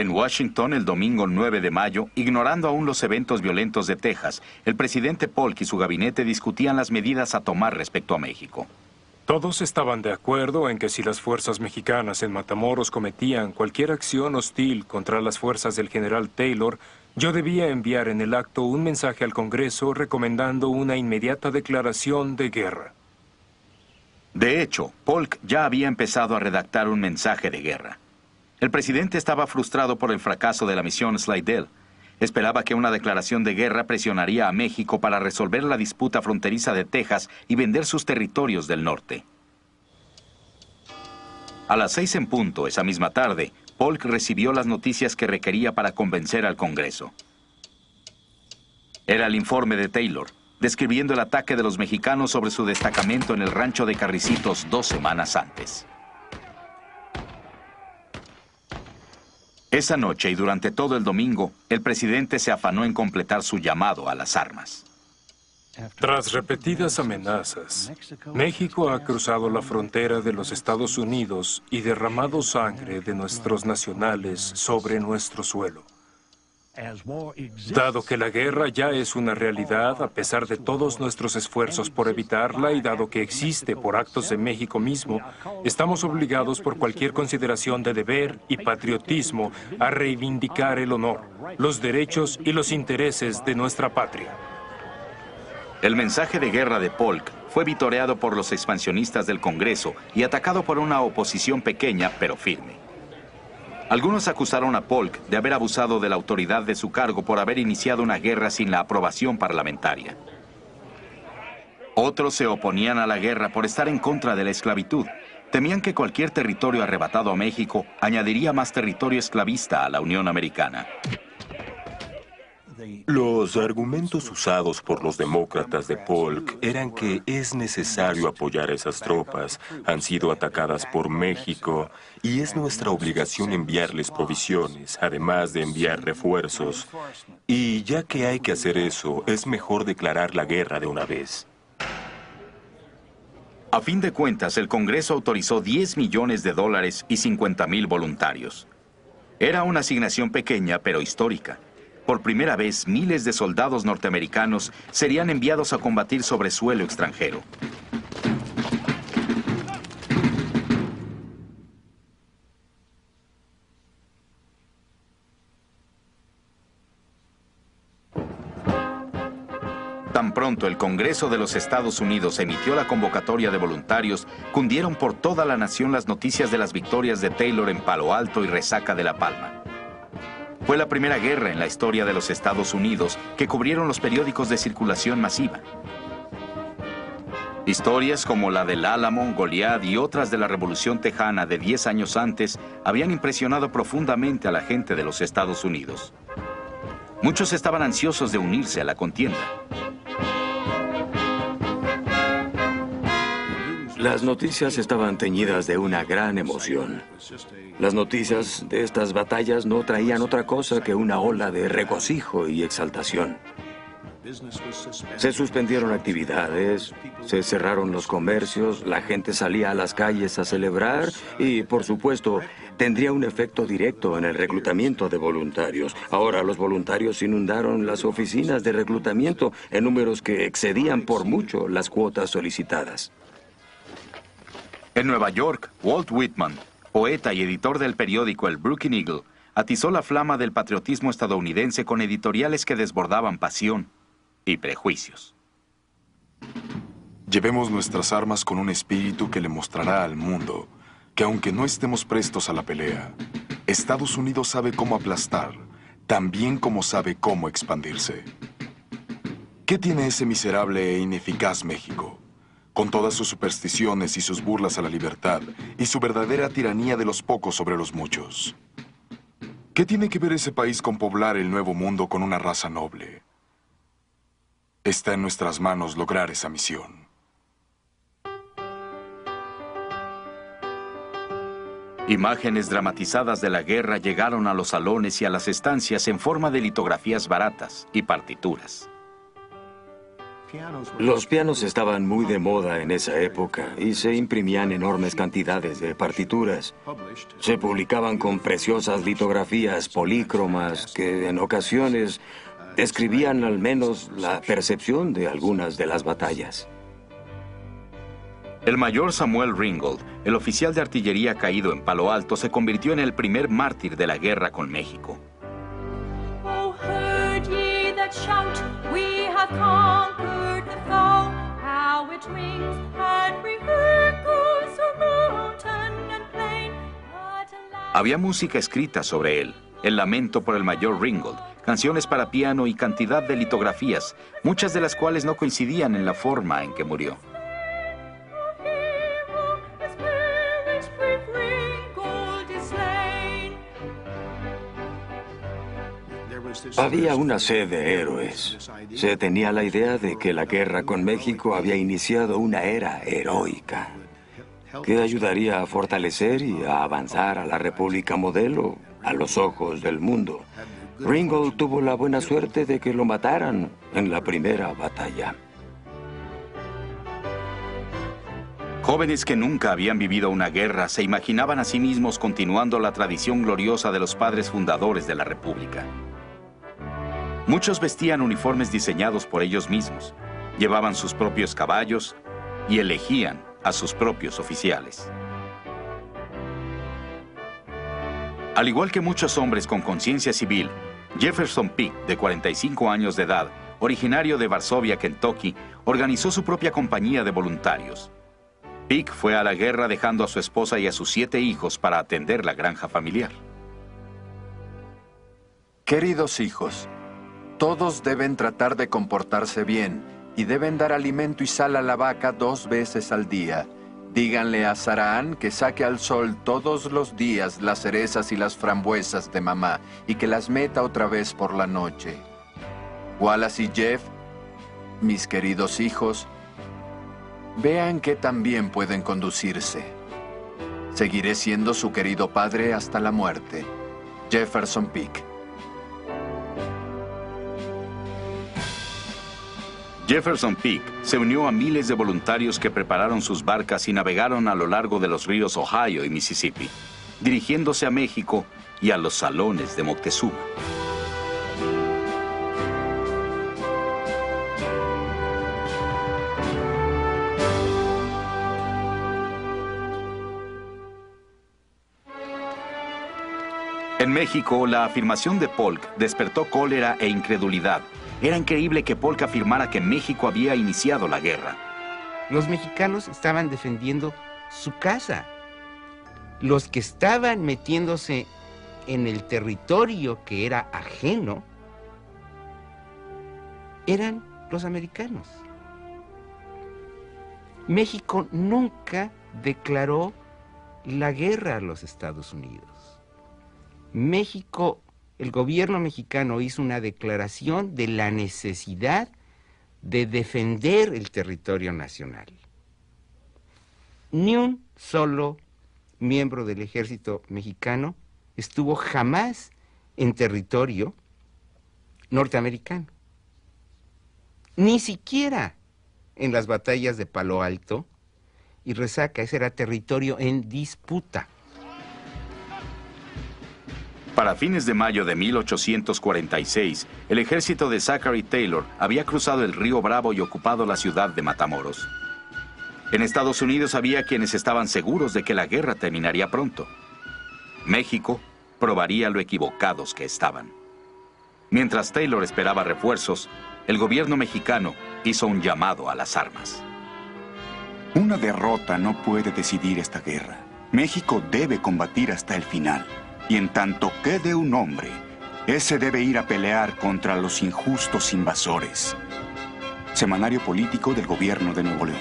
En Washington, el domingo 9 de mayo, ignorando aún los eventos violentos de Texas, el presidente Polk y su gabinete discutían las medidas a tomar respecto a México. Todos estaban de acuerdo en que si las fuerzas mexicanas en Matamoros cometían cualquier acción hostil contra las fuerzas del general Taylor, yo debía enviar en el acto un mensaje al Congreso recomendando una inmediata declaración de guerra. De hecho, Polk ya había empezado a redactar un mensaje de guerra. El presidente estaba frustrado por el fracaso de la misión Slidell. Esperaba que una declaración de guerra presionaría a México para resolver la disputa fronteriza de Texas y vender sus territorios del norte. A las 6 en punto, esa misma tarde, Polk recibió las noticias que requería para convencer al Congreso. Era el informe de Taylor, describiendo el ataque de los mexicanos sobre su destacamento en el rancho de Carricitos 2 semanas antes. Esa noche y durante todo el domingo, el presidente se afanó en completar su llamado a las armas. Tras repetidas amenazas, México ha cruzado la frontera de los Estados Unidos y derramado sangre de nuestros nacionales sobre nuestro suelo. Dado que la guerra ya es una realidad, a pesar de todos nuestros esfuerzos por evitarla y dado que existe por actos de México mismo, estamos obligados por cualquier consideración de deber y patriotismo a reivindicar el honor, los derechos y los intereses de nuestra patria. El mensaje de guerra de Polk fue vitoreado por los expansionistas del Congreso y atacado por una oposición pequeña pero firme. Algunos acusaron a Polk de haber abusado de la autoridad de su cargo por haber iniciado una guerra sin la aprobación parlamentaria. Otros se oponían a la guerra por estar en contra de la esclavitud. Temían que cualquier territorio arrebatado a México añadiría más territorio esclavista a la Unión Americana. Los argumentos usados por los demócratas de Polk eran que es necesario apoyar a esas tropas, han sido atacadas por México y es nuestra obligación enviarles provisiones, además de enviar refuerzos. Y ya que hay que hacer eso, es mejor declarar la guerra de una vez. A fin de cuentas, el Congreso autorizó $10 millones y 50,000 voluntarios. Era una asignación pequeña, pero histórica. Por primera vez, miles de soldados norteamericanos serían enviados a combatir sobre suelo extranjero. Tan pronto el Congreso de los Estados Unidos emitió la convocatoria de voluntarios, cundieron por toda la nación las noticias de las victorias de Taylor en Palo Alto y Resaca de La Palma. Fue la primera guerra en la historia de los Estados Unidos que cubrieron los periódicos de circulación masiva. Historias como la del Álamo, Goliat y otras de la Revolución Tejana de 10 años antes habían impresionado profundamente a la gente de los Estados Unidos. Muchos estaban ansiosos de unirse a la contienda. Las noticias estaban teñidas de una gran emoción. Las noticias de estas batallas no traían otra cosa que una ola de regocijo y exaltación. Se suspendieron actividades, se cerraron los comercios, la gente salía a las calles a celebrar y, por supuesto, tendría un efecto directo en el reclutamiento de voluntarios. Ahora los voluntarios inundaron las oficinas de reclutamiento en números que excedían por mucho las cuotas solicitadas. En Nueva York, Walt Whitman, poeta y editor del periódico El Brooklyn Eagle, atizó la flama del patriotismo estadounidense con editoriales que desbordaban pasión y prejuicios. Llevemos nuestras armas con un espíritu que le mostrará al mundo que aunque no estemos prestos a la pelea, Estados Unidos sabe cómo aplastar, también como sabe cómo expandirse. ¿Qué tiene ese miserable e ineficaz México? Con todas sus supersticiones y sus burlas a la libertad y su verdadera tiranía de los pocos sobre los muchos. ¿Qué tiene que ver ese país con poblar el nuevo mundo con una raza noble? Está en nuestras manos lograr esa misión. Imágenes dramatizadas de la guerra llegaron a los salones y a las estancias en forma de litografías baratas y partituras. Los pianos estaban muy de moda en esa época y se imprimían enormes cantidades de partituras. Se publicaban con preciosas litografías polícromas que en ocasiones describían al menos la percepción de algunas de las batallas. El mayor Samuel Ringgold, el oficial de artillería caído en Palo Alto, se convirtió en el primer mártir de la guerra con México. Oh, heard ye that shout, we have conquered the foe, how it rings and re-echoes through mountain and plain. Había música escrita sobre él, el lamento por el mayor Ringgold, canciones para piano y cantidad de litografías, muchas de las cuales no coincidían en la forma en que murió. Había una sed de héroes. Se tenía la idea de que la guerra con México había iniciado una era heroica que ayudaría a fortalecer y a avanzar a la República modelo a los ojos del mundo. Ringgold tuvo la buena suerte de que lo mataran en la primera batalla. Jóvenes que nunca habían vivido una guerra se imaginaban a sí mismos continuando la tradición gloriosa de los padres fundadores de la República. Muchos vestían uniformes diseñados por ellos mismos, llevaban sus propios caballos y elegían a sus propios oficiales. Al igual que muchos hombres con conciencia civil, Jefferson Peak, de 45 años de edad, originario de Varsovia, Kentucky, organizó su propia compañía de voluntarios. Peak fue a la guerra dejando a su esposa y a sus 7 hijos para atender la granja familiar. Queridos hijos, todos deben tratar de comportarse bien y deben dar alimento y sal a la vaca 2 veces al día. Díganle a Sarán que saque al sol todos los días las cerezas y las frambuesas de mamá y que las meta otra vez por la noche. Wallace y Jeff, mis queridos hijos, vean que también pueden conducirse. Seguiré siendo su querido padre hasta la muerte. Jefferson Peak. Jefferson Peak se unió a miles de voluntarios que prepararon sus barcas y navegaron a lo largo de los ríos Ohio y Mississippi, dirigiéndose a México y a los salones de Moctezuma. En México, la afirmación de Polk despertó cólera e incredulidad. Era increíble que Polk afirmara que México había iniciado la guerra. Los mexicanos estaban defendiendo su casa. Los que estaban metiéndose en el territorio que era ajeno eran los americanos. México nunca declaró la guerra a los Estados Unidos. México, el gobierno mexicano hizo una declaración de la necesidad de defender el territorio nacional. Ni un solo miembro del ejército mexicano estuvo jamás en territorio norteamericano. Ni siquiera en las batallas de Palo Alto y Resaca. Ese era territorio en disputa. Para fines de mayo de 1846, el ejército de Zachary Taylor había cruzado el río Bravo y ocupado la ciudad de Matamoros. En Estados Unidos había quienes estaban seguros de que la guerra terminaría pronto. México probaría lo equivocados que estaban. Mientras Taylor esperaba refuerzos, el gobierno mexicano hizo un llamado a las armas. Una derrota no puede decidir esta guerra. México debe combatir hasta el final. Y en tanto quede un hombre, ese debe ir a pelear contra los injustos invasores. Semanario político del gobierno de Nuevo León.